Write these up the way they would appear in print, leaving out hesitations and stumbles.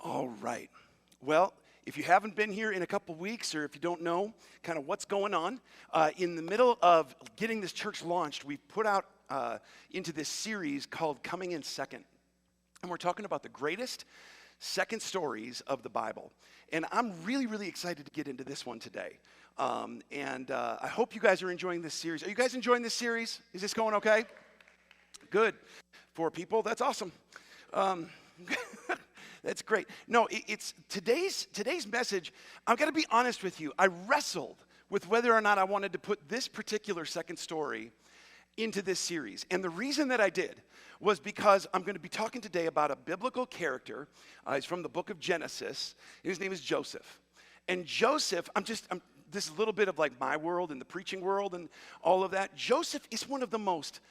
All right. Well, if you haven't been here in a couple weeks, or if you don't know kind of what's going on, in the middle of getting this church launched, we've put out into this series called Coming in Second. And we're talking about the greatest second stories of the Bible. And I'm really, really excited to get into this one today. I hope you guys are enjoying this series. Are you guys enjoying this series? Is this going okay? Good. 4 people, that's awesome. That's great. No, it's today's message. I've got to be honest with you. I wrestled with whether or not I wanted to put this particular second story into this series. And the reason that I did was because I'm going to be talking today about a biblical character. He's from the book of Genesis. And his name is Joseph. And Joseph, this is a little bit of like my world and the preaching world and all of that. Joseph is one of the most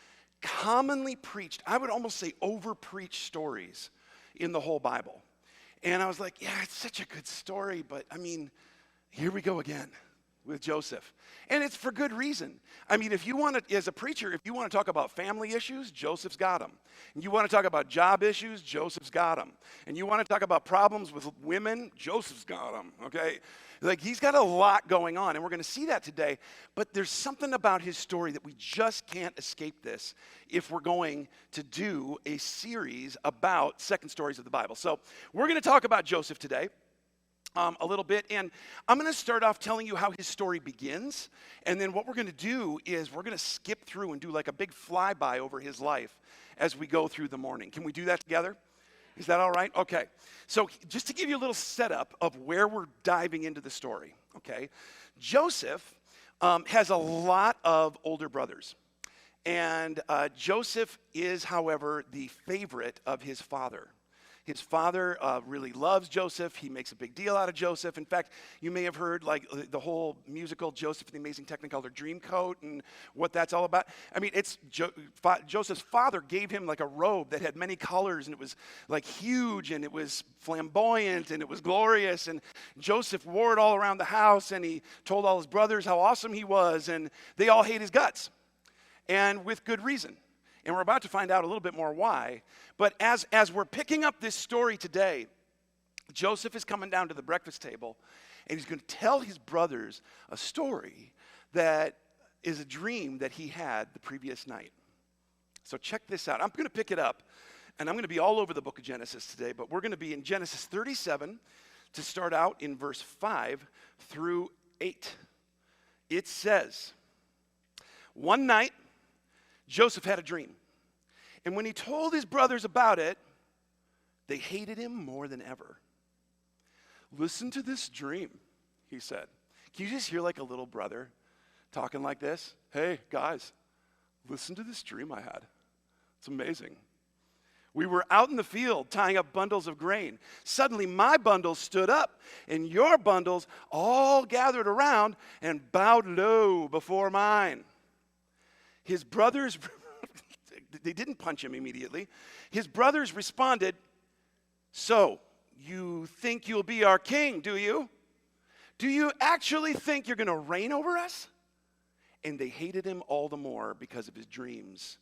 commonly preached, I would almost say over-preached stories in the whole Bible. And I was like, yeah, it's such a good story, but I mean, here we go again with Joseph. And it's for good reason. I mean, if you want to, as a preacher, if you want to talk about family issues, Joseph's got them. And you want to talk about job issues, Joseph's got them. And you want to talk about problems with women, Joseph's got them, okay? Like, he's got a lot going on, and we're going to see that today. But there's something about his story that we just can't escape this if we're going to do a series about second stories of the Bible. So we're going to talk about Joseph today. A little bit, and I'm going to start off telling you how his story begins, and then what we're going to do is we're going to skip through and do like a big flyby over his life as we go through the morning. Can we do that together? Is that all right? Okay. So just to give you a little setup of where we're diving into the story, okay? Joseph has a lot of older brothers, and Joseph is, however, the favorite of his father. His father really loves Joseph. He makes a big deal out of Joseph. In fact, you may have heard like the whole musical Joseph and the Amazing Technicolor Dreamcoat and what that's all about. I mean, it's Joseph's father gave him like a robe that had many colors, and it was like huge, and it was flamboyant, and it was glorious. And Joseph wore it all around the house, and he told all his brothers how awesome he was, and they all hate his guts, and with good reason. And we're about to find out a little bit more why. But as we're picking up this story today, Joseph is coming down to the breakfast table, and he's going to tell his brothers a story that is a dream that he had the previous night. So check this out. I'm going to pick it up, and I'm going to be all over the book of Genesis today, but we're going to be in Genesis 37 to start out in verse 5 through 8. It says, one night, Joseph had a dream, and when he told his brothers about it, they hated him more than ever. Listen to this dream, he said. Can you just hear like a little brother talking like this? Hey, guys, listen to this dream I had. It's amazing. We were out in the field tying up bundles of grain. Suddenly my bundles stood up, and your bundles all gathered around and bowed low before mine. His brothers, they didn't punch him immediately. His brothers responded, so you think you'll be our king, do you? Do you actually think you're going to reign over us? And they hated him all the more because of his dreams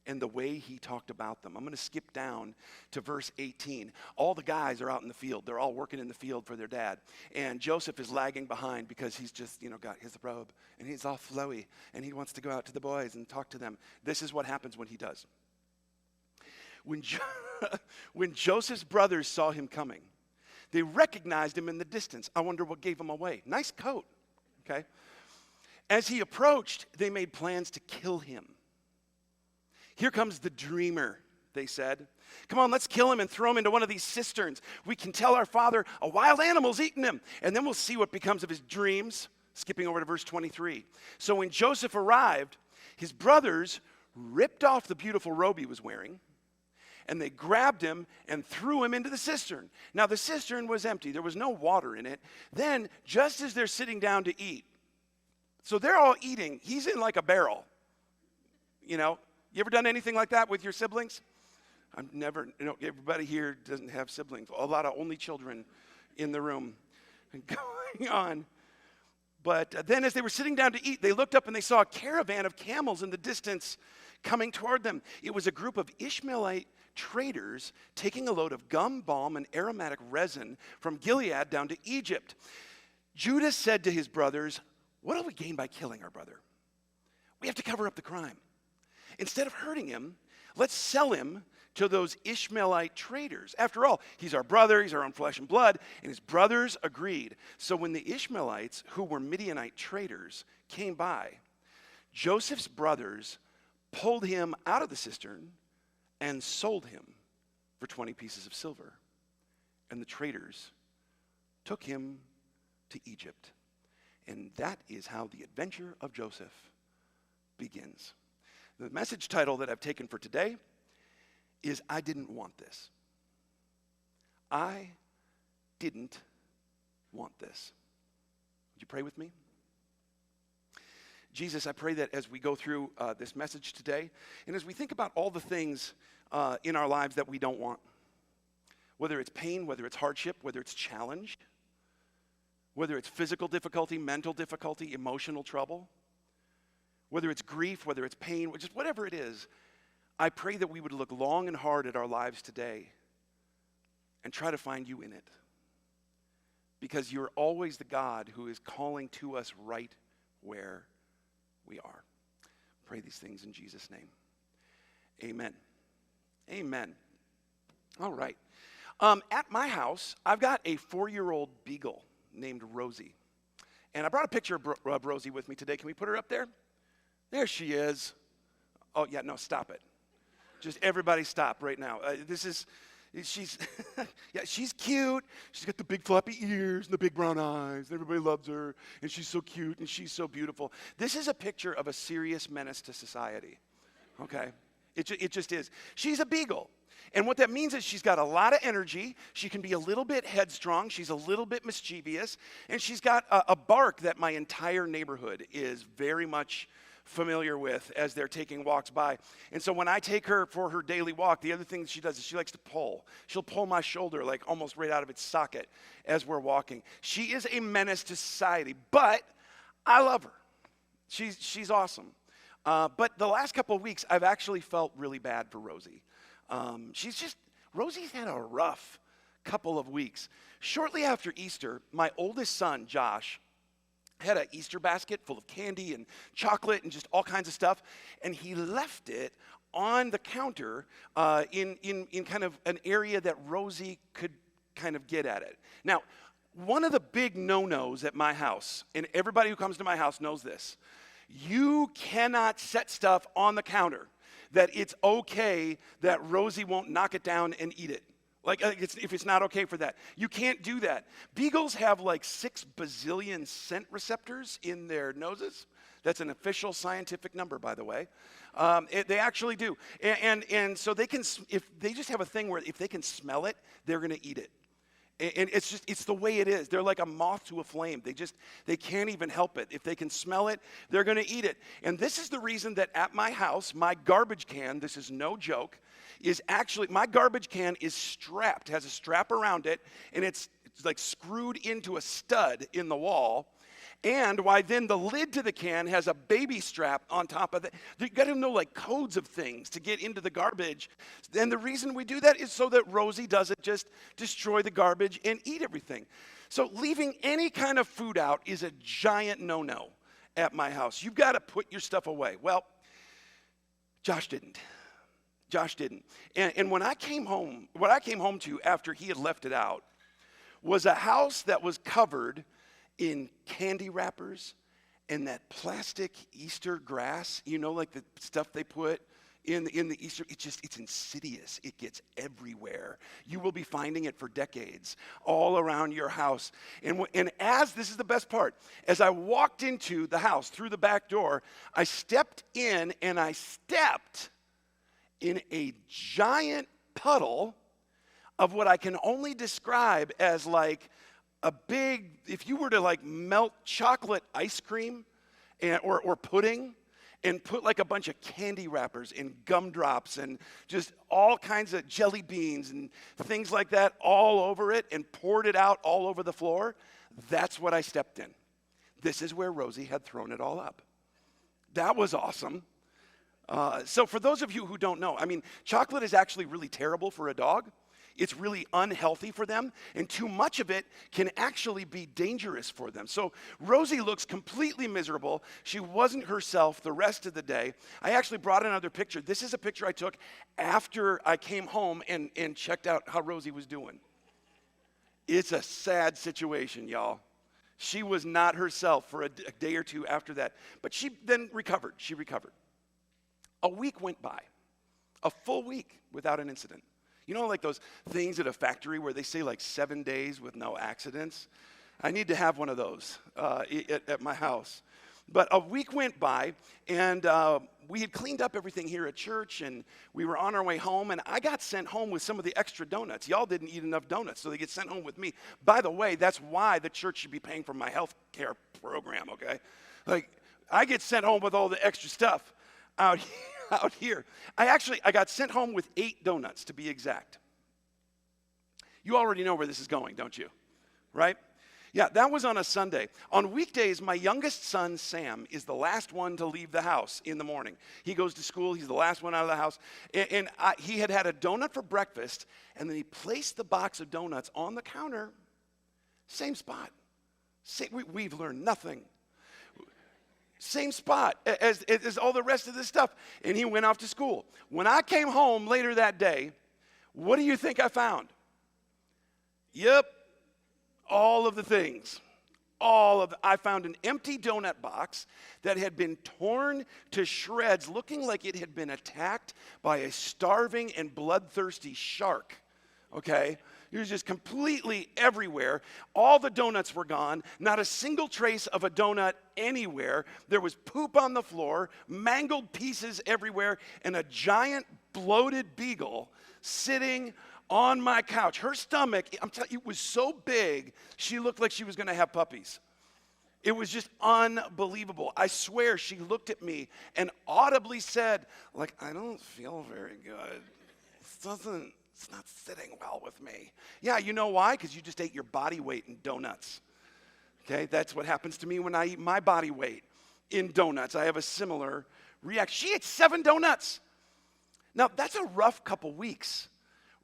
and the way he talked about them. I'm going to skip down to verse 18. All the guys are out in the field. They're all working in the field for their dad. And Joseph is lagging behind because he's just, got his robe. And he's all flowy. And he wants to go out to the boys and talk to them. This is what happens when he does. When Joseph's brothers saw him coming, they recognized him in the distance. I wonder what gave him away. Nice coat, okay? As he approached, they made plans to kill him. Here comes the dreamer, they said. Come on, let's kill him and throw him into one of these cisterns. We can tell our father a wild animal's eaten him, and then we'll see what becomes of his dreams. Skipping over to verse 23. So when Joseph arrived, his brothers ripped off the beautiful robe he was wearing, and they grabbed him and threw him into the cistern. Now the cistern was empty. There was no water in it. Then, just as they're sitting down to eat, so they're all eating. He's in like a barrel, You ever done anything like that with your siblings? I've never, everybody here doesn't have siblings. A lot of only children in the room going on. But then as they were sitting down to eat, they looked up and they saw a caravan of camels in the distance coming toward them. It was a group of Ishmaelite traders taking a load of gum, balm, and aromatic resin from Gilead down to Egypt. Judah said to his brothers, "What will we gain by killing our brother? We have to cover up the crime. Instead of hurting him, let's sell him to those Ishmaelite traders. After all, he's our brother, he's our own flesh and blood." And his brothers agreed. So when the Ishmaelites, who were Midianite traders, came by, Joseph's brothers pulled him out of the cistern and sold him for 20 pieces of silver. And the traders took him to Egypt. And that is how the adventure of Joseph begins. The message title that I've taken for today is I Didn't Want This. I didn't want this. Would you pray with me? Jesus, I pray that as we go through this message today, and as we think about all the things in our lives that we don't want, whether it's pain, whether it's hardship, whether it's challenge, whether it's physical difficulty, mental difficulty, emotional trouble, whether it's grief, whether it's pain, just whatever it is, I pray that we would look long and hard at our lives today and try to find you in it. Because you're always the God who is calling to us right where we are. Pray these things in Jesus' name. Amen. Amen. All right. At my house, I've got a 4-year-old beagle named Rosie. And I brought a picture of Rosie with me today. Can we put her up there? There she is. Oh, yeah, no, stop it. Just everybody stop right now. She's she's cute. She's got the big floppy ears and the big brown eyes. Everybody loves her, and she's so cute, and she's so beautiful. This is a picture of a serious menace to society, okay? It just is. She's a beagle, and what that means is she's got a lot of energy. She can be a little bit headstrong. She's a little bit mischievous, and she's got a bark that my entire neighborhood is very much familiar with as they're taking walks by. And so when I take her for her daily walk, the other thing that she does is she likes to pull. She'll pull my shoulder like almost right out of its socket as we're walking. She is a menace to society, but I love her. She's awesome. But the last couple of weeks, I've actually felt really bad for Rosie. Rosie's had a rough couple of weeks. Shortly after Easter, my oldest son, Josh, had an Easter basket full of candy and chocolate and just all kinds of stuff, and he left it on the counter in kind of an area that Rosie could kind of get at it. Now, one of the big no-nos at my house, and everybody who comes to my house knows this, you cannot set stuff on the counter that it's okay that Rosie won't knock it down and eat it. Like, if it's not okay for that. You can't do that. Beagles have like 6 bazillion scent receptors in their noses. That's an official scientific number, by the way. They actually do. And so they can, if they just have a thing where if they can smell it, they're going to eat it. And it's the way it is. They're like a moth to a flame. They can't even help it. If they can smell it, they're going to eat it. And this is the reason that at my house, my garbage can, this is no joke, is actually, my garbage can is strapped, has a strap around it, and it's like screwed into a stud in the wall. And why then the lid to the can has a baby strap on top of it. You got to know like codes of things to get into the garbage. And the reason we do that is so that Rosie doesn't just destroy the garbage and eat everything. So leaving any kind of food out is a giant no-no at my house. You've got to put your stuff away. Well, Josh didn't. And when I came home, what I came home to after he had left it out was a house that was covered in candy wrappers and that plastic Easter grass, you know, like the stuff they put in the Easter. It's insidious. It gets everywhere. You will be finding it for decades all around your house. And this is the best part, as I walked into the house through the back door, I stepped in and I stepped in a giant puddle of what I can only describe as like a big, if you were to like melt chocolate ice cream or pudding and put like a bunch of candy wrappers and gumdrops and just all kinds of jelly beans and things like that all over it and poured it out all over the floor, that's what I stepped in. This is where Rosie had thrown it all up. That was awesome. So for those of you who don't know, I mean, chocolate is actually really terrible for a dog. It's really unhealthy for them, and too much of it can actually be dangerous for them. So Rosie looks completely miserable. She wasn't herself the rest of the day. I actually brought another picture. This is a picture I took after I came home and checked out how Rosie was doing. It's a sad situation, y'all. She was not herself for a day or two after that, but she then recovered. She recovered. A week went by, a full week without an incident. You know, like those things at a factory where they say like 7 days with no accidents? I need to have one of those at my house. But a week went by, and we had cleaned up everything here at church, and we were on our way home, and I got sent home with some of the extra donuts. Y'all didn't eat enough donuts, so they get sent home with me. By the way, that's why the church should be paying for my health care program, okay? Like, I get sent home with all the extra stuff out here. I got sent home with 8 donuts, to be exact. You already know where this is going, don't you? Right? Yeah, that was on a Sunday. On weekdays, my youngest son, Sam, is the last one to leave the house in the morning. He goes to school. He's the last one out of the house. And he had a donut for breakfast, and then he placed the box of donuts on the counter. Same spot. We've learned nothing. Same spot as all the rest of this stuff. And he went off to school. When I came home later that day, what do you think I found? Yep. All of the things, I found an empty donut box that had been torn to shreds, looking like it had been attacked by a starving and bloodthirsty shark, okay? It was just completely everywhere. All the donuts were gone, not a single trace of a donut anywhere. There was poop on the floor, mangled pieces everywhere, and a giant bloated beagle sitting on my couch. Her stomach, I'm telling you, it was so big, she looked like she was going to have puppies. It was just unbelievable. I swear she looked at me and audibly said, like, I don't feel very good. It's not sitting well with me. Yeah, you know why? Because you just ate your body weight in donuts. Okay, that's what happens to me when I eat my body weight in donuts. I have a similar reaction. She ate 7 donuts. Now, that's a rough couple weeks.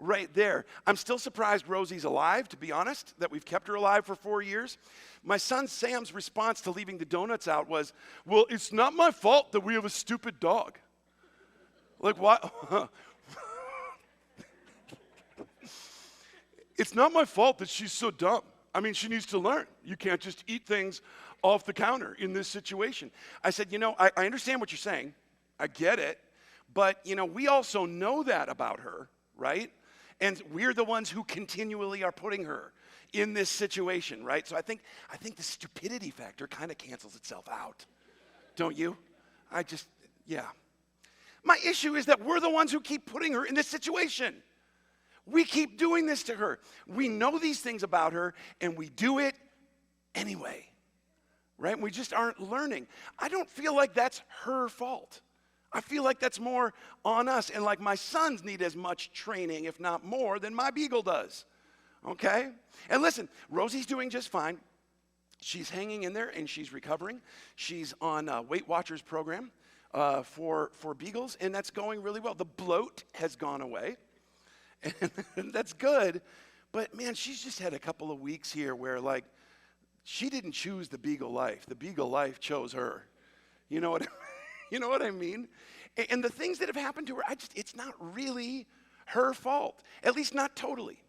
Right there. I'm still surprised Rosie's alive, to be honest, that we've kept her alive for 4 years. My son Sam's response to leaving the donuts out was, well, it's not my fault that we have a stupid dog. Like, what? It's not my fault that she's so dumb. I mean, she needs to learn. You can't just eat things off the counter in this situation. I said, I understand what you're saying. I get it. But, we also know that about her, right? And we're the ones who continually are putting her in this situation, right? So I think the stupidity factor kind of cancels itself out. Don't you? Yeah. My issue is that we're the ones who keep putting her in this situation. We keep doing this to her. We know these things about her, and we do it anyway, right? We just aren't learning. I don't feel like that's her fault. I feel like that's more on us. And like my sons need as much training, if not more, than my beagle does. Okay? And listen, Rosie's doing just fine. She's hanging in there and she's recovering. She's on a Weight Watchers program for beagles, and that's going really well. The bloat has gone away, and that's good. But man, she's just had a couple of weeks here where like she didn't choose the beagle life. The beagle life chose her. You know what I mean? And the things that have happened to her, it's not really her fault, at least not totally.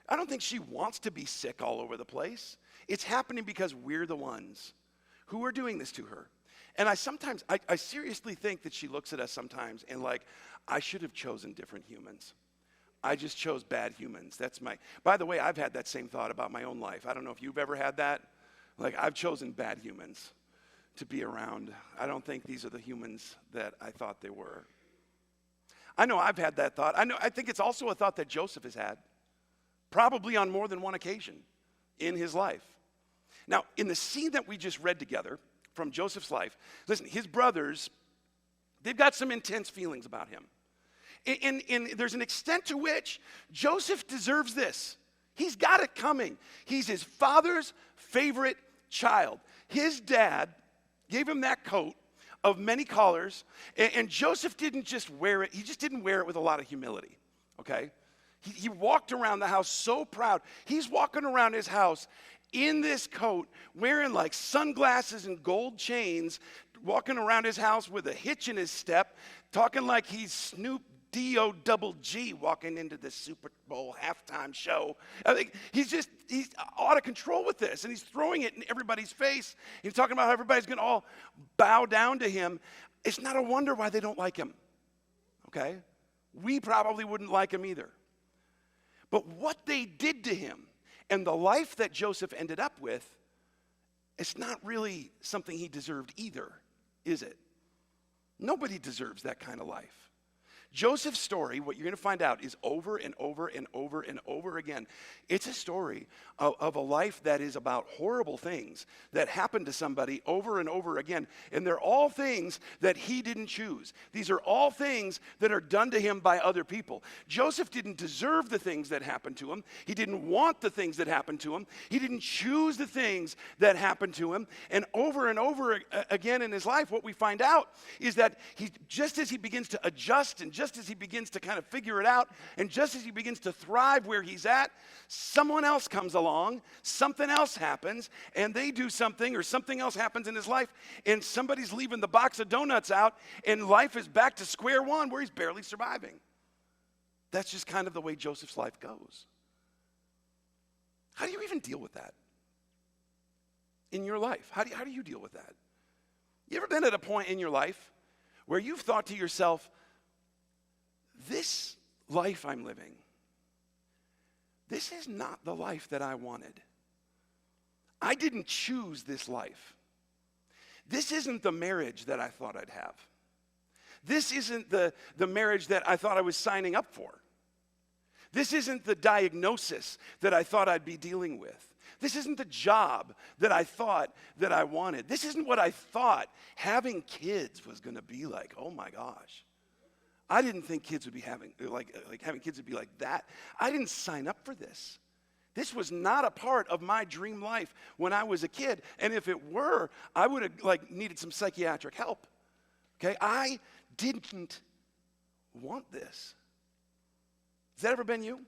I don't think she wants to be sick all over the place. It's happening because we're the ones who are doing this to her. And I seriously think that she looks at us sometimes and like, I should have chosen different humans. I just chose bad humans. By the way, I've had that same thought about my own life. I don't know if you've ever had that. Like, I've chosen bad humans to be around. I don't think these are the humans that I thought they were. I know I've had that thought. I think it's also a thought that Joseph has had, probably on more than one occasion in his life. Now, in the scene that we just read together from Joseph's life, listen, his brothers, they've got some intense feelings about him. And there's an extent to which Joseph deserves this. He's got it coming. He's his father's favorite child. His dad gave him that coat of many collars. And Joseph didn't just wear it, he just didn't wear it with a lot of humility, okay? He walked around the house so proud. He's walking around his house in this coat, wearing like sunglasses and gold chains, walking around his house with a hitch in his step, talking like he's Snoop D-O-double-G walking into the Super Bowl halftime show. I think he's out of control with this, and he's throwing it in everybody's face. He's talking about how everybody's going to all bow down to him. It's not a wonder why they don't like him, okay? We probably wouldn't like him either. But what they did to him and the life that Joseph ended up with, it's not really something he deserved either, is it? Nobody deserves that kind of life. Joseph's story, what you're going to find out, is over and over and over and over again. It's a story of a life that is about horrible things that happen to somebody over and over again. And they're all things that he didn't choose. These are all things that are done to him by other people. Joseph didn't deserve the things that happened to him. He didn't want the things that happened to him. He didn't choose the things that happened to him. And over again in his life, what we find out is that just as he begins to adjust and just as he begins to kind of figure it out, and just as he begins to thrive where he's at, someone else comes along, something else happens, and they do something, or something else happens in his life, and somebody's leaving the box of donuts out, and life is back to square one where he's barely surviving. That's just kind of the way Joseph's life goes. How do you even deal with that in your life? How do you deal with that? You ever been at a point in your life where you've thought to yourself, this life I'm living, this is not the life that I wanted. I didn't choose this life. This isn't the marriage that I thought I'd have. This isn't the marriage that I thought I was signing up for. This isn't the diagnosis that I thought I'd be dealing with. This isn't the job that I thought that I wanted. This isn't what I thought having kids was going to be like. Oh my gosh. I didn't think kids would be having kids would be like that. I didn't sign up for this. This was not a part of my dream life when I was a kid. And if it were, I would have needed some psychiatric help. Okay? I didn't want this. Has that ever been you?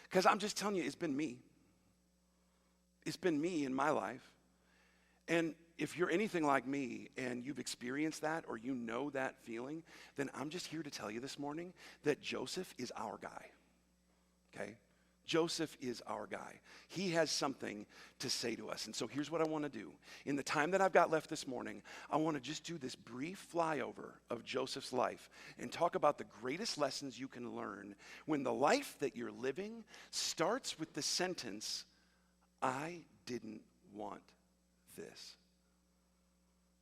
Because I'm just telling you, it's been me. It's been me in my life. And if you're anything like me and you've experienced that or you know that feeling, then I'm just here to tell you this morning that Joseph is our guy, okay? Joseph is our guy. He has something to say to us. And so here's what I want to do. In the time that I've got left this morning, I want to just do this brief flyover of Joseph's life and talk about the greatest lessons you can learn when the life that you're living starts with the sentence, I didn't want this.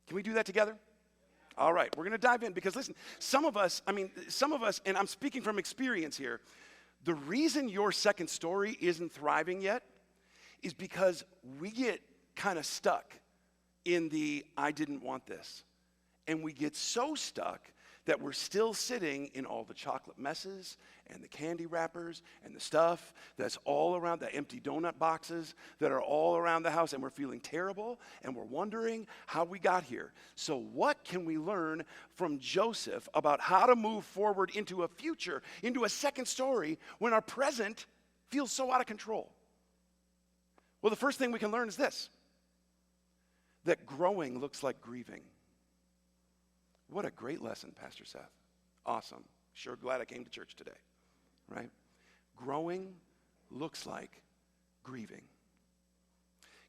Can we do that together? All right, we're going to dive in because listen, some of us, and I'm speaking from experience here, the reason your second story isn't thriving yet is because we get kind of stuck in the I didn't want this. And we get so stuck that we're still sitting in all the chocolate messes and the candy wrappers and the stuff that's all around, the empty donut boxes that are all around the house, and we're feeling terrible and we're wondering how we got here. So what can we learn from Joseph about how to move forward into a future, into a second story when our present feels so out of control? Well, the first thing we can learn is this, that growing looks like grieving. What a great lesson, Pastor Seth. Awesome. Sure glad I came to church today, right? Growing looks like grieving.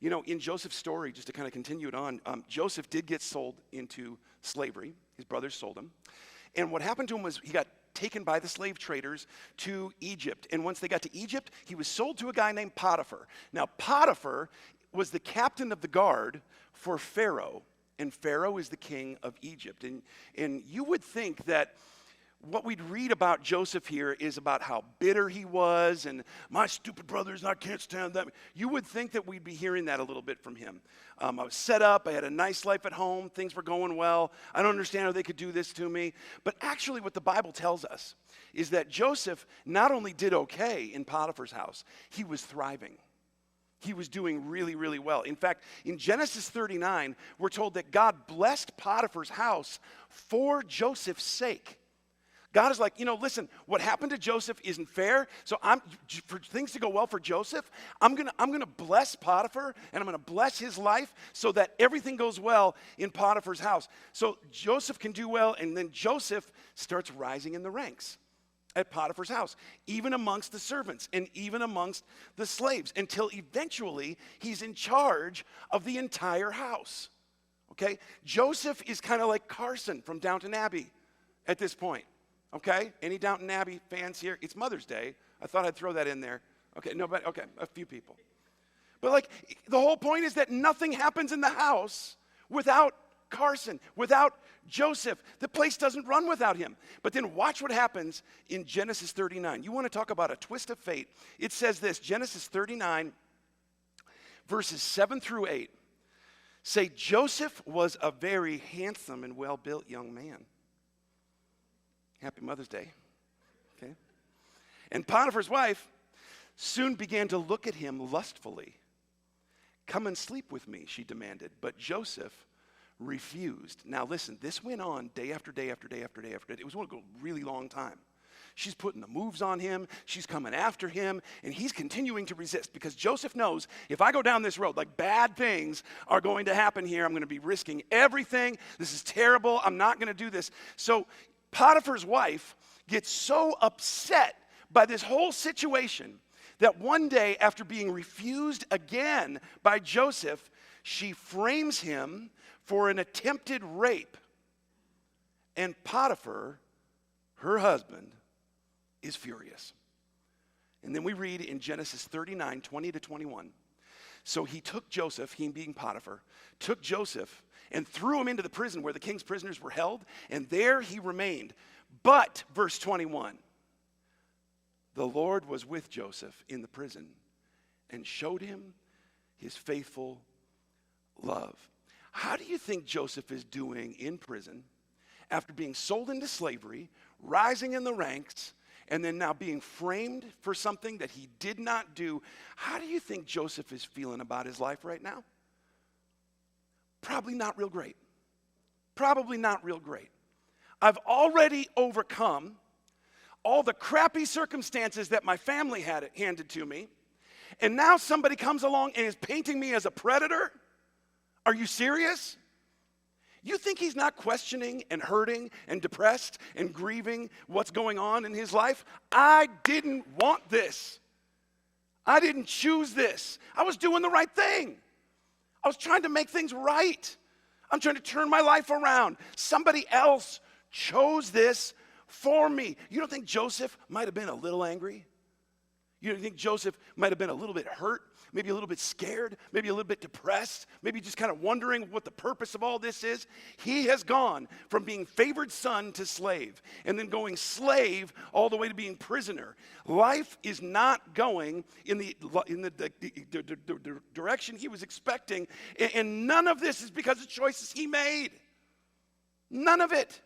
You know, in Joseph's story, just to kind of continue it on, Joseph did get sold into slavery. His brothers sold him. And what happened to him was he got taken by the slave traders to Egypt. And once they got to Egypt, he was sold to a guy named Potiphar. Now, Potiphar was the captain of the guard for Pharaoh. And Pharaoh is the king of Egypt. And you would think that what we'd read about Joseph here is about how bitter he was and my stupid brothers, I can't stand them. You would think that we'd be hearing that a little bit from him. I was set up. I had a nice life at home. Things were going well. I don't understand how they could do this to me. But actually what the Bible tells us is that Joseph not only did okay in Potiphar's house, he was thriving. He was doing really, really well. In fact, in Genesis 39, we're told that God blessed Potiphar's house for Joseph's sake. God is like, listen, what happened to Joseph isn't fair. So for things to go well for Joseph, I'm gonna bless Potiphar, and I'm gonna bless his life so that everything goes well in Potiphar's house. So Joseph can do well, and then Joseph starts rising in the ranks at Potiphar's house, even amongst the servants and even amongst the slaves, until eventually he's in charge of the entire house. Okay? Joseph is kind of like Carson from Downton Abbey at this point. Okay, any Downton Abbey fans here? It's Mother's Day. I thought I'd throw that in there. Okay, nobody, okay, a few people. But like, the whole point is that nothing happens in the house without Carson, without Joseph. The place doesn't run without him. But then watch what happens in Genesis 39. You want to talk about a twist of fate. It says this, Genesis 39, verses 7 through 8. Say, Joseph was a very handsome and well-built young man. Happy Mother's Day, okay? And Potiphar's wife soon began to look at him lustfully. Come and sleep with me, she demanded, but Joseph refused. Now listen, this went on day after day after day after day after day. It was going to go a really long time. She's putting the moves on him, she's coming after him, and he's continuing to resist because Joseph knows if I go down this road, like bad things are going to happen here. I'm going to be risking everything. This is terrible. I'm not going to do this. So Potiphar's wife gets so upset by this whole situation that one day, after being refused again by Joseph, she frames him for an attempted rape. And Potiphar, her husband, is furious. And then we read in Genesis 39, 20 to 21. So he took Joseph, he being Potiphar, took Joseph and threw him into the prison where the king's prisoners were held, and there he remained. But, verse 21, the Lord was with Joseph in the prison and showed him his faithful love. How do you think Joseph is doing in prison after being sold into slavery, rising in the ranks, and then now being framed for something that he did not do? How do you think Joseph is feeling about his life right now? Probably not real great. Probably not real great. I've already overcome all the crappy circumstances that my family had handed to me, and now somebody comes along and is painting me as a predator? Are you serious? You think he's not questioning and hurting and depressed and grieving what's going on in his life? I didn't want this. I didn't choose this. I was doing the right thing. I was trying to make things right. I'm trying to turn my life around. Somebody else chose this for me. You don't think Joseph might have been a little angry? You don't think Joseph might have been a little bit hurt, maybe a little bit scared, maybe a little bit depressed, maybe just kind of wondering what the purpose of all this is? He has gone from being favored son to slave, and then going slave all the way to being prisoner. Life is not going in the direction he was expecting, and none of this is because of choices he made. None of it.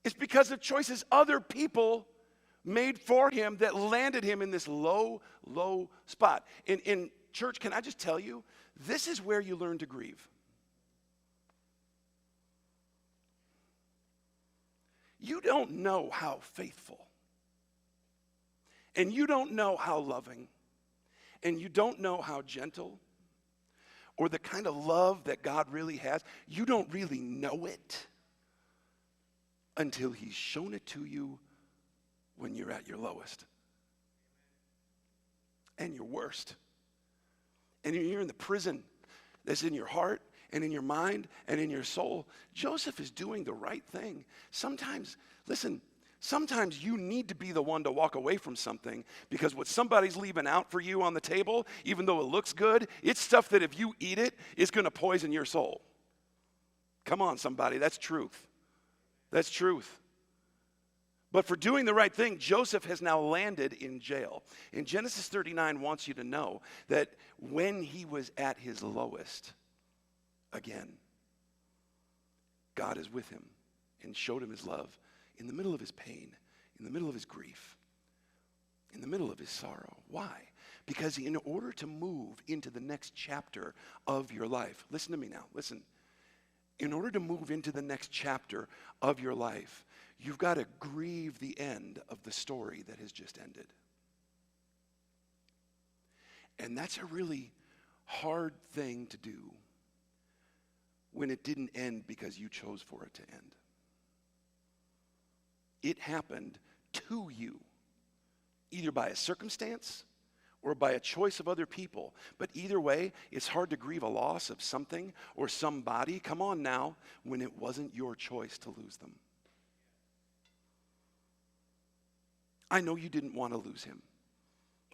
It's because of choices other people made for him that landed him in this low, low spot. In church, can I just tell you, this is where you learn to grieve. You don't know how faithful, and you don't know how loving, and you don't know how gentle, or the kind of love that God really has. You don't really know it until he's shown it to you when you're at your lowest and your worst. And you're in the prison that's in your heart and in your mind and in your soul. Joseph is doing the right thing. Sometimes, listen, sometimes you need to be the one to walk away from something because what somebody's leaving out for you on the table, even though it looks good, it's stuff that if you eat it, it's going to poison your soul. Come on, somebody, that's truth. That's truth. But for doing the right thing, Joseph has now landed in jail. And Genesis 39 wants you to know that when he was at his lowest, again, God is with him and showed him his love in the middle of his pain, in the middle of his grief, in the middle of his sorrow. Why? Because in order to move into the next chapter of your life, listen to me now, listen. In order to move into the next chapter of your life, you've got to grieve the end of the story that has just ended. And that's a really hard thing to do when it didn't end because you chose for it to end. It happened to you, either by a circumstance or by a choice of other people. But either way, it's hard to grieve a loss of something or somebody, come on now, when it wasn't your choice to lose them. I know you didn't want to lose him.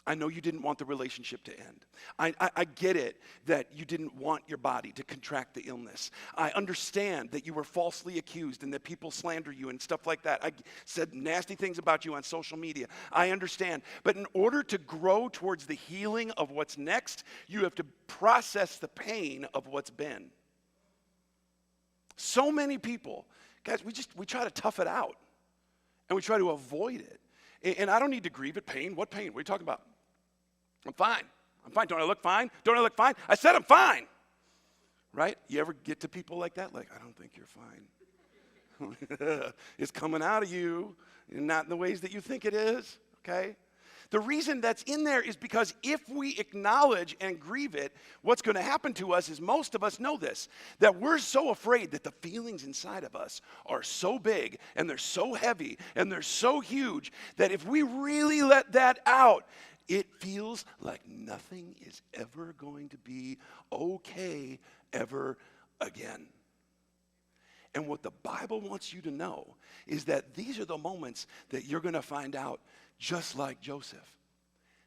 I know you didn't want the relationship to end. I get it that you didn't want your body to contract the illness. I understand that you were falsely accused and that people slander you and stuff like that. I said nasty things about you on social media. I understand. But in order to grow towards the healing of what's next, you have to process the pain of what's been. So many people, guys, we try to tough it out and we try to avoid it. And I don't need to grieve at pain. What pain? What are you talking about? I'm fine. I'm fine. Don't I look fine? Don't I look fine? I said I'm fine. Right? You ever get to people like that? Like, I don't think you're fine. It's coming out of you, and not in the ways that you think it is. Okay? The reason that's in there is because if we acknowledge and grieve it, what's going to happen to us is most of us know this, that we're so afraid that the feelings inside of us are so big and they're so heavy and they're so huge that if we really let that out, it feels like nothing is ever going to be okay ever again. And what the Bible wants you to know is that these are the moments that you're going to find out, just like Joseph,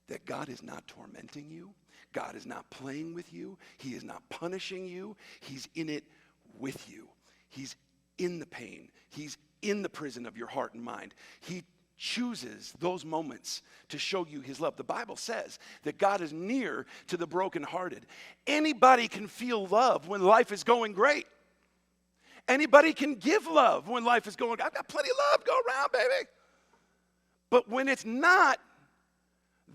that God is not tormenting you. God is not playing with you. He is not punishing you. He's in it with you. He's in the pain. He's in the prison of your heart and mind. He chooses those moments to show you his love. The Bible says that God is near to the brokenhearted. Anybody can feel love when life is going great. Anybody can give love when life is going, I've got plenty of love to go around, baby. But when it's not,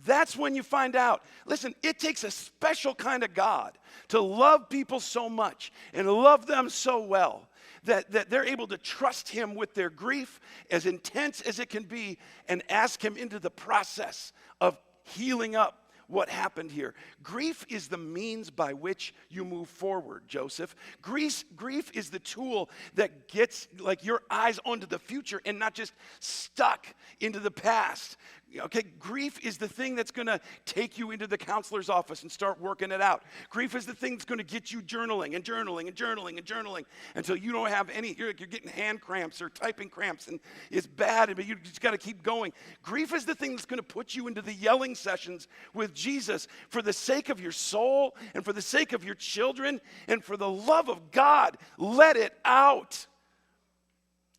that's when you find out. Listen, it takes a special kind of God to love people so much and love them so well that they're able to trust him with their grief, as intense as it can be, and ask him into the process of healing up what happened here. Grief is the means by which you move forward, Joseph. Grief is the tool that gets like your eyes onto the future and not just stuck into the past. Okay, grief is the thing that's going to take you into the counselor's office and start working it out. Grief is the thing that's going to get you journaling and journaling and journaling and journaling until you don't have any, you're getting hand cramps or typing cramps and it's bad, but you just got to keep going. Grief is the thing that's going to put you into the yelling sessions with Jesus for the sake of your soul and for the sake of your children and for the love of God. Let it out.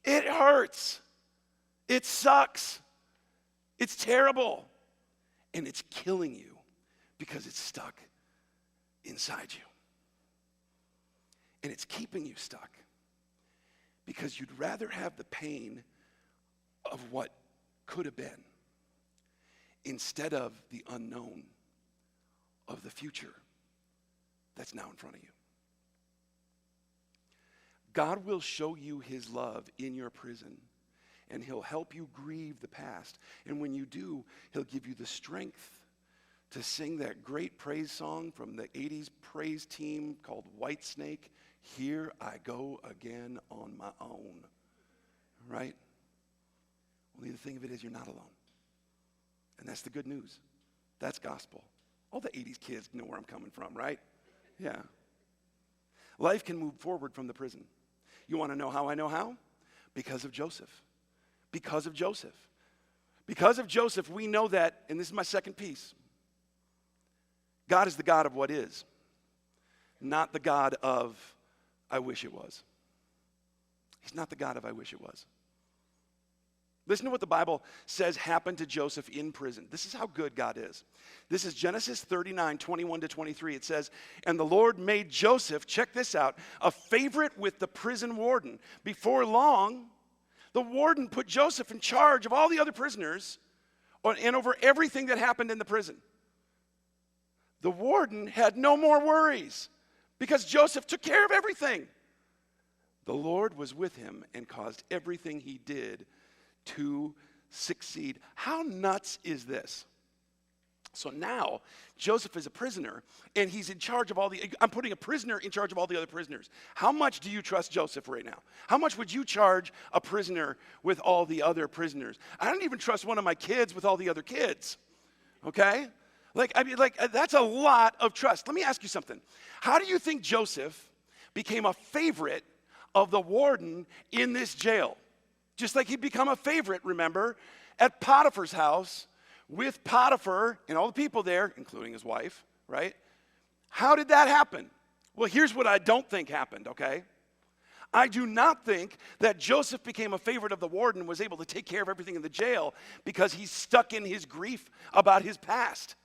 It hurts. It sucks. It's terrible, and it's killing you because it's stuck inside you. And it's keeping you stuck because you'd rather have the pain of what could have been instead of the unknown of the future that's now in front of you. God will show you his love in your prison. And he'll help you grieve the past. And when you do, he'll give you the strength to sing that great praise song from the 80s praise team called Whitesnake, Here I Go Again on My Own. Right? Only the thing of it is you're not alone. And that's the good news. That's gospel. All the 80s kids know where I'm coming from, right? Yeah. Life can move forward from the prison. You want to know how I know how? Because of Joseph. Because of Joseph. Because of Joseph, we know that, and this is my second piece, God is the God of what is, not the God of I wish it was. He's not the God of I wish it was. Listen to what the Bible says happened to Joseph in prison. This is how good God is. This is Genesis 39, 21 to 23. It says, and the Lord made Joseph, check this out, a favorite with the prison warden. Before long, the warden put Joseph in charge of all the other prisoners and over everything that happened in the prison. The warden had no more worries because Joseph took care of everything. The Lord was with him and caused everything he did to succeed. How nuts is this? So now Joseph is a prisoner and he's in charge of I'm putting a prisoner in charge of all the other prisoners. How much do you trust Joseph right now? How much would you charge a prisoner with all the other prisoners? I don't even trust one of my kids with all the other kids. Okay? That's a lot of trust. Let me ask you something. How do you think Joseph became a favorite of the warden in this jail? Just like he'd become a favorite, remember, at Potiphar's house with Potiphar and all the people there, including his wife, right? How did that happen? Well, here's what I don't think happened, okay? I do not think that Joseph became a favorite of the warden, was able to take care of everything in the jail because he's stuck in his grief about his past.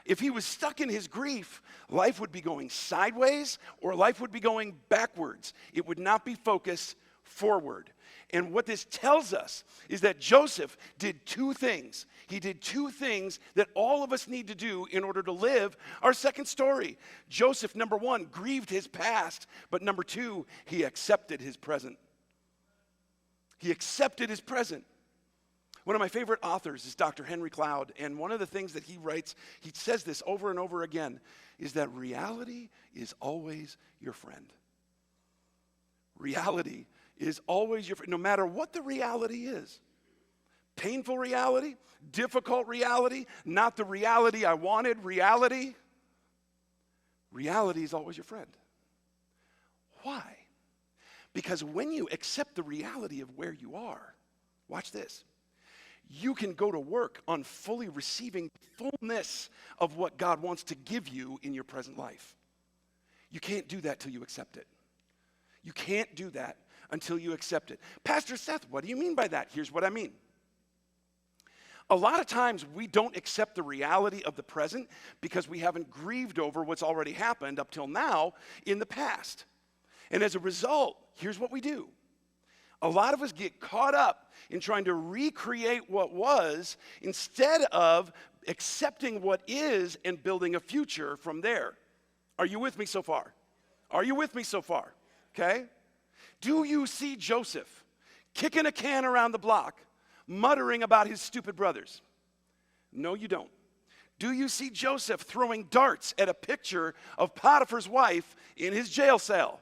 If he was stuck in his grief, life would be going sideways or life would be going backwards. It would not be focused forward. And what this tells us is that Joseph did two things. He did two things that all of us need to do in order to live our second story. Joseph, number one, grieved his past, but number two, he accepted his present. He accepted his present. One of my favorite authors is Dr. Henry Cloud, and one of the things that he writes, he says this over and over again, is that reality is always your friend. Reality is always your friend, no matter what the reality is. Painful reality, difficult reality, not the reality I wanted, reality. Reality is always your friend. Why? Because when you accept the reality of where you are, watch this, you can go to work on fully receiving fullness of what God wants to give you in your present life. You can't do that till you accept it. You can't do that until you accept it. Pastor Seth, what do you mean by that? Here's what I mean. A lot of times we don't accept the reality of the present because we haven't grieved over what's already happened up till now in the past. And as a result, here's what we do. A lot of us get caught up in trying to recreate what was instead of accepting what is and building a future from there. Are you with me so far? Are you with me so far? Okay? Do you see Joseph kicking a can around the block, muttering about his stupid brothers? No, you don't. Do you see Joseph throwing darts at a picture of Potiphar's wife in his jail cell?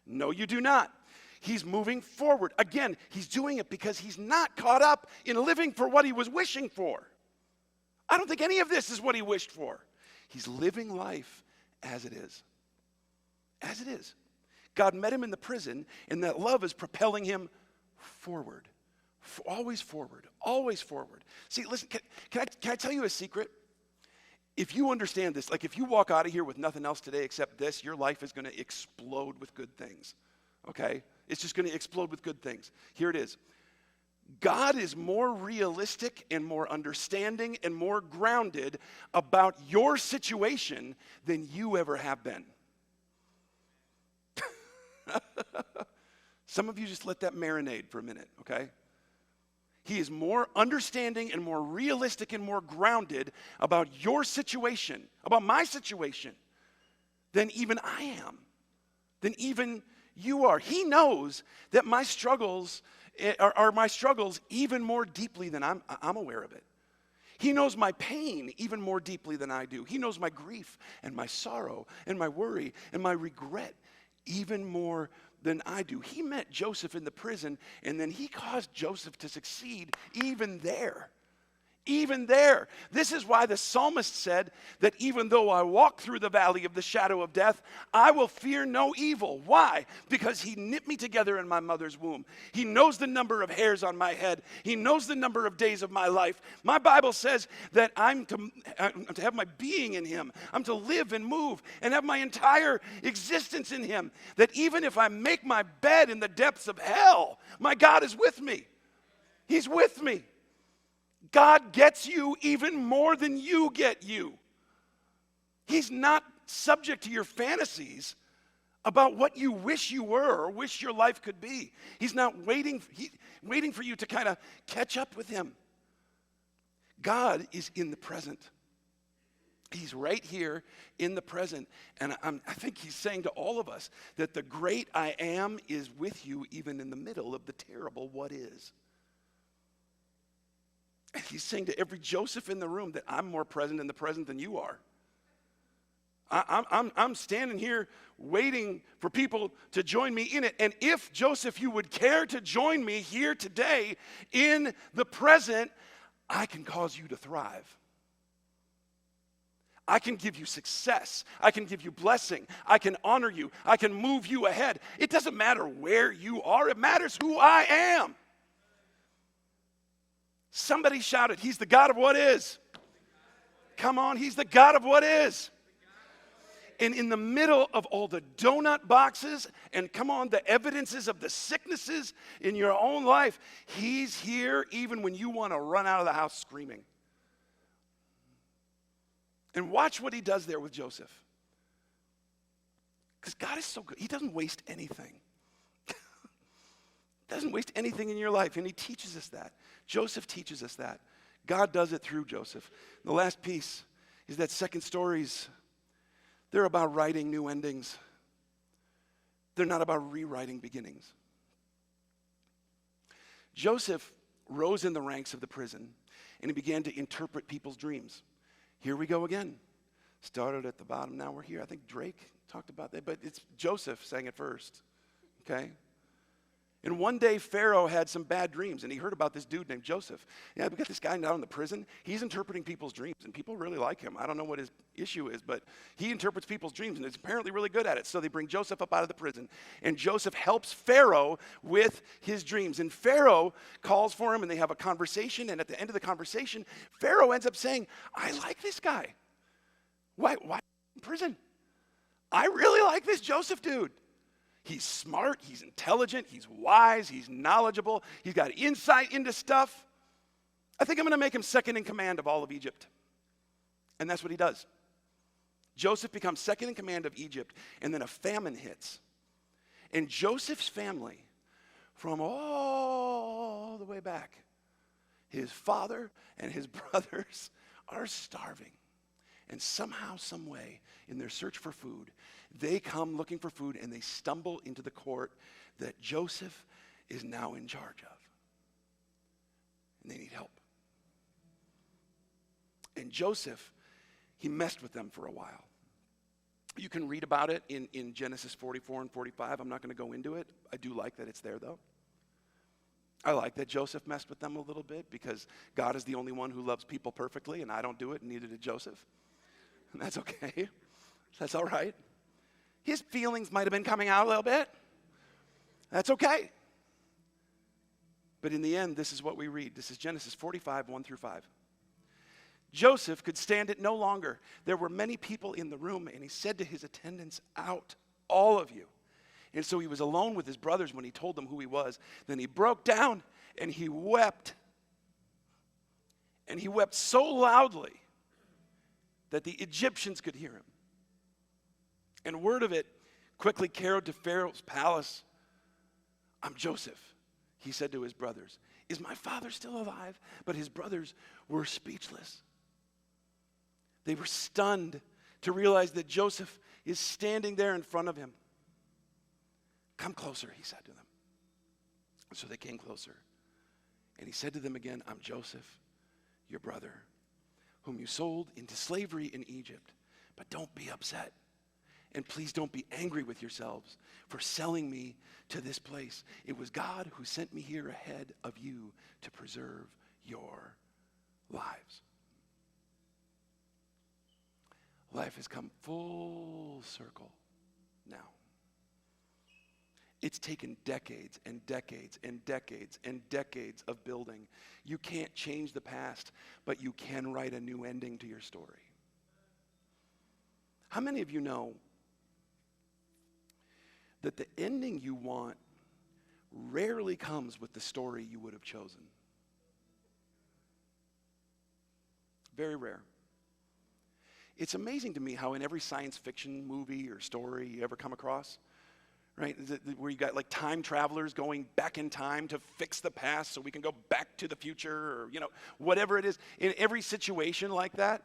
No, you do not. He's moving forward. Again, he's doing it because he's not caught up in living for what he was wishing for. I don't think any of this is what he wished for. He's living life as it is. As it is. God met him in the prison, and that love is propelling him forward. Always forward. Always forward. See, listen, can I tell you a secret? If you understand this, like if you walk out of here with nothing else today except this, your life is going to explode with good things. Okay? It's just going to explode with good things. Here it is. God is more realistic and more understanding and more grounded about your situation than you ever have been. Some of you just let that marinate for a minute, okay? He is more understanding and more realistic and more grounded about your situation, about my situation, than even I am, than even you are. He knows that my struggles are my struggles even more deeply than I'm aware of it. He knows my pain even more deeply than I do. He knows my grief and my sorrow and my worry and my regret even more than I do. He met Joseph in the prison, and then he caused Joseph to succeed even there. Even there. This is why the psalmist said that even though I walk through the valley of the shadow of death, I will fear no evil. Why? Because he knit me together in my mother's womb. He knows the number of hairs on my head. He knows the number of days of my life. My Bible says that I'm to have my being in him. I'm to live and move and have my entire existence in him. That even if I make my bed in the depths of hell, my God is with me. He's with me. God gets you even more than you get you. He's not subject to your fantasies about what you wish you were or wish your life could be. He's not waiting for you to kind of catch up with him. God is in the present. He's right here in the present. And I think he's saying to all of us that the great I am is with you even in the middle of the terrible what is. And he's saying to every Joseph in the room that I'm more present in the present than you are. I'm standing here waiting for people to join me in it. And if, Joseph, you would care to join me here today in the present, I can cause you to thrive. I can give you success. I can give you blessing. I can honor you. I can move you ahead. It doesn't matter where you are. It matters who I am. Somebody shouted, he's the God of what is. Come on, he's the God of what is. And in the middle of all the donut boxes and come on, the evidences of the sicknesses in your own life, he's here even when you want to run out of the house screaming. And watch what he does there with Joseph. Because God is so good. He doesn't waste anything. Doesn't waste anything in your life. And he teaches us that. Joseph teaches us that. God does it through Joseph. The last piece is that second stories, they're about writing new endings. They're not about rewriting beginnings. Joseph rose in the ranks of the prison and he began to interpret people's dreams. Here we go again. Started at the bottom, now we're here. I think Drake talked about that, but it's Joseph saying it first, okay? And one day Pharaoh had some bad dreams and he heard about this dude named Joseph. Yeah, we got this guy down in the prison. He's interpreting people's dreams and people really like him. I don't know what his issue is, but he interprets people's dreams and is apparently really good at it. So they bring Joseph up out of the prison and Joseph helps Pharaoh with his dreams. And Pharaoh calls for him and they have a conversation, and at the end of the conversation, Pharaoh ends up saying, I like this guy. Why in prison? I really like this Joseph dude. He's smart, he's intelligent, he's wise, he's knowledgeable, he's got insight into stuff. I think I'm going to make him second in command of all of Egypt. And that's what he does. Joseph becomes second in command of Egypt, and then a famine hits. And Joseph's family, from all the way back, his father and his brothers are starving. And somehow, some way, in their search for food, they come looking for food and they stumble into the court that Joseph is now in charge of. And they need help. And Joseph, he messed with them for a while. You can read about it in Genesis 44 and 45. I'm not going to go into it. I do like that it's there, though. I like that Joseph messed with them a little bit because God is the only one who loves people perfectly, and I don't do it, and neither did Joseph. And that's okay. That's all right. His feelings might have been coming out a little bit. That's okay. But in the end, this is what we read. This is Genesis 45, 1 through 5. Joseph could stand it no longer. There were many people in the room, and he said to his attendants, out, all of you. And so he was alone with his brothers when he told them who he was. Then he broke down, and he wept. And he wept so loudly that the Egyptians could hear him. And word of it quickly carried to Pharaoh's palace. I'm Joseph, he said to his brothers. Is my father still alive? But his brothers were speechless. They were stunned to realize that Joseph is standing there in front of him. Come closer, he said to them. So they came closer. And he said to them again, I'm Joseph, your brother, whom you sold into slavery in Egypt. But don't be upset. And please don't be angry with yourselves for selling me to this place. It was God who sent me here ahead of you to preserve your lives. Life has come full circle now. It's taken decades and decades and decades and decades of building. You can't change the past, but you can write a new ending to your story. How many of you know that the ending you want rarely comes with the story you would have chosen? Very rare. It's amazing to me how in every science fiction movie or story you ever come across, right, where you got like time travelers going back in time to fix the past so we can go back to the future, or, whatever it is. In every situation like that,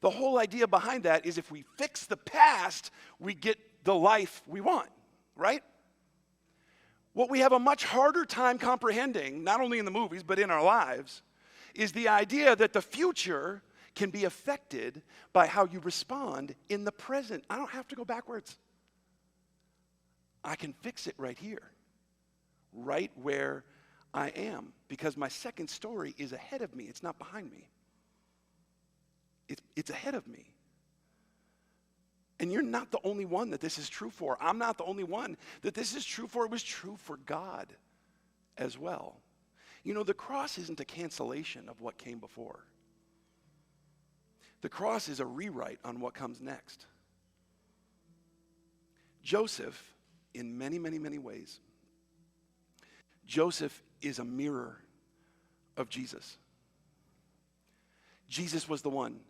the whole idea behind that is if we fix the past, we get the life we want, right? What we have a much harder time comprehending, not only in the movies, but in our lives, is the idea that the future can be affected by how you respond in the present. I don't have to go backwards. I can fix it right here, right where I am, because my second story is ahead of me. It's not behind me. It's ahead of me. And you're not the only one that this is true for. I'm not the only one that this is true for. It was true for God as well. You know, the cross isn't a cancellation of what came before. The cross is a rewrite on what comes next. Joseph, in many, many, many ways, Joseph is a mirror of Jesus. Jesus was the one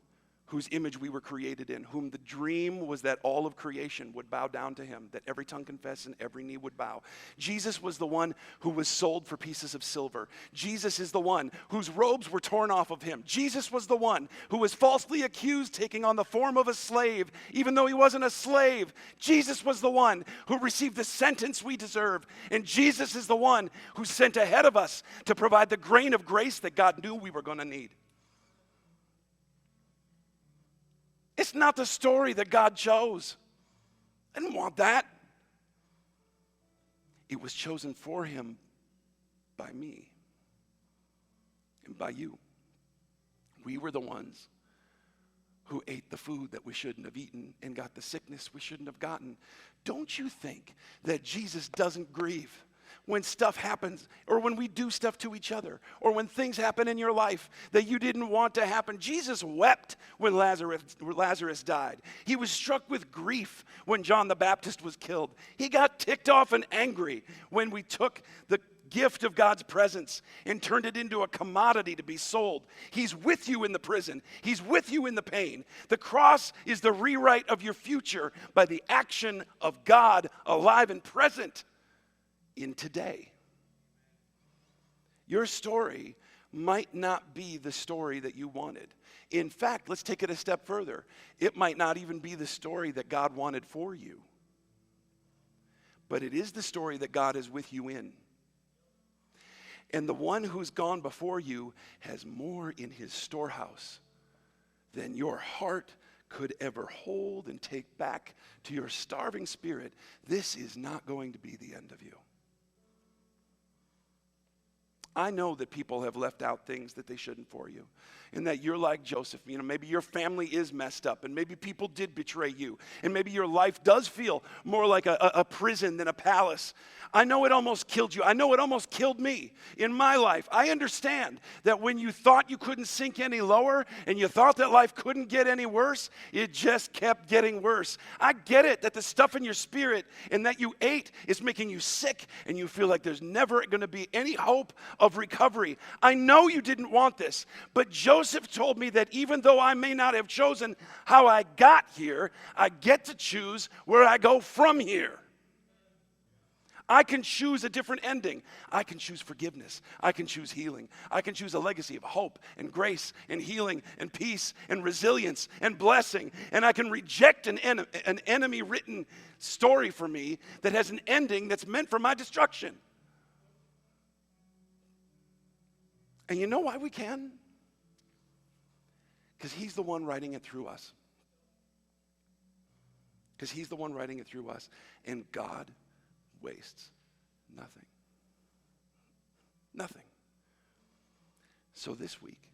whose image we were created in, whom the dream was that all of creation would bow down to him, that every tongue confess and every knee would bow. Jesus was the one who was sold for pieces of silver. Jesus is the one whose robes were torn off of him. Jesus was the one who was falsely accused, taking on the form of a slave, even though he wasn't a slave. Jesus was the one who received the sentence we deserve. And Jesus is the one who's sent ahead of us to provide the grain of grace that God knew we were going to need. It's not the story that God chose. I didn't want that. It was chosen for him by me and by you. We were the ones who ate the food that we shouldn't have eaten and got the sickness we shouldn't have gotten. Don't you think that Jesus doesn't grieve when stuff happens, or when we do stuff to each other, or when things happen in your life that you didn't want to happen? Jesus wept when Lazarus died. He was struck with grief when John the Baptist was killed. He got ticked off and angry when we took the gift of God's presence and turned it into a commodity to be sold. He's with you in the prison. He's with you in the pain. The cross is the rewrite of your future by the action of God alive and present in today. Your story might not be the story that you wanted. In fact, let's take it a step further. It might not even be the story that God wanted for you. But it is the story that God is with you in. And the one who's gone before you has more in his storehouse than your heart could ever hold and take back to your starving spirit. This is not going to be the end of you. I know that people have left out things that they shouldn't for you, and that you're like Joseph. You know, maybe your family is messed up, and maybe people did betray you, and maybe your life does feel more like a prison than a palace. I know it almost killed you. I know it almost killed me in my life. I understand that when you thought you couldn't sink any lower, and you thought that life couldn't get any worse, it just kept getting worse. I get it, that the stuff in your spirit and that you ate is making you sick, and you feel like there's never going to be any hope of recovery. I know you didn't want this, but Joseph told me that even though I may not have chosen how I got here, I get to choose where I go from here. I can choose a different ending. I can choose forgiveness. I can choose healing. I can choose a legacy of hope and grace and healing and peace and resilience and blessing. And I can reject an enemy-written story for me that has an ending that's meant for my destruction. And you know why we can? Because he's the one writing it through us. Because he's the one writing it through us. And God wastes nothing. Nothing. So this week,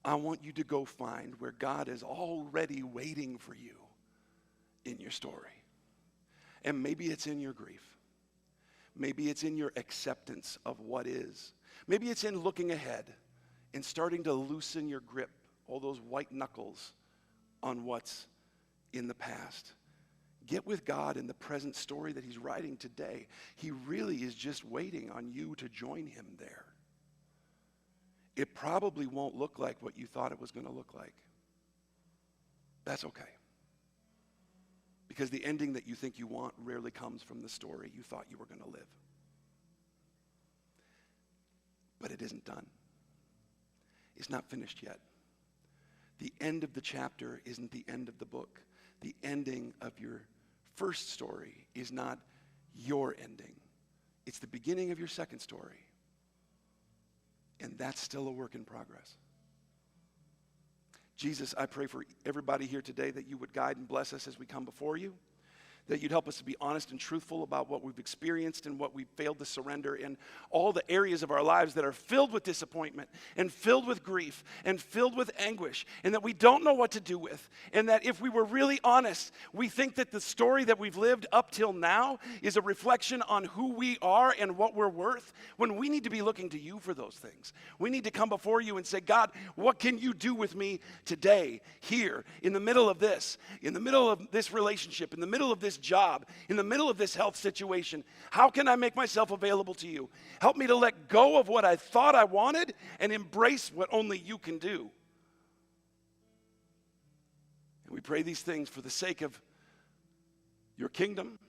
I want you to go find where God is already waiting for you in your story. And maybe it's in your grief. Maybe it's in your acceptance of what is. Maybe it's in looking ahead and starting to loosen your grip, all those white knuckles on what's in the past. Get with God in the present story that he's writing today. He really is just waiting on you to join him there. It probably won't look like what you thought it was going to look like. That's okay. Because the ending that you think you want rarely comes from the story you thought you were going to live. But it isn't done. It's not finished yet. The end of the chapter isn't the end of the book. The ending of your first story is not your ending. It's the beginning of your second story. And that's still a work in progress. Jesus, I pray for everybody here today that you would guide and bless us as we come before you, that you'd help us to be honest and truthful about what we've experienced and what we've failed to surrender in all the areas of our lives that are filled with disappointment and filled with grief and filled with anguish, and that we don't know what to do with, and that if we were really honest, we think that the story that we've lived up till now is a reflection on who we are and what we're worth, when we need to be looking to you for those things. We need to come before you and say, God, what can you do with me today, here, in the middle of this relationship, in the middle of this job, in the middle of this health situation? How can I make myself available to you? Help me to let go of what I thought I wanted and embrace what only you can do. And we pray these things for the sake of your kingdom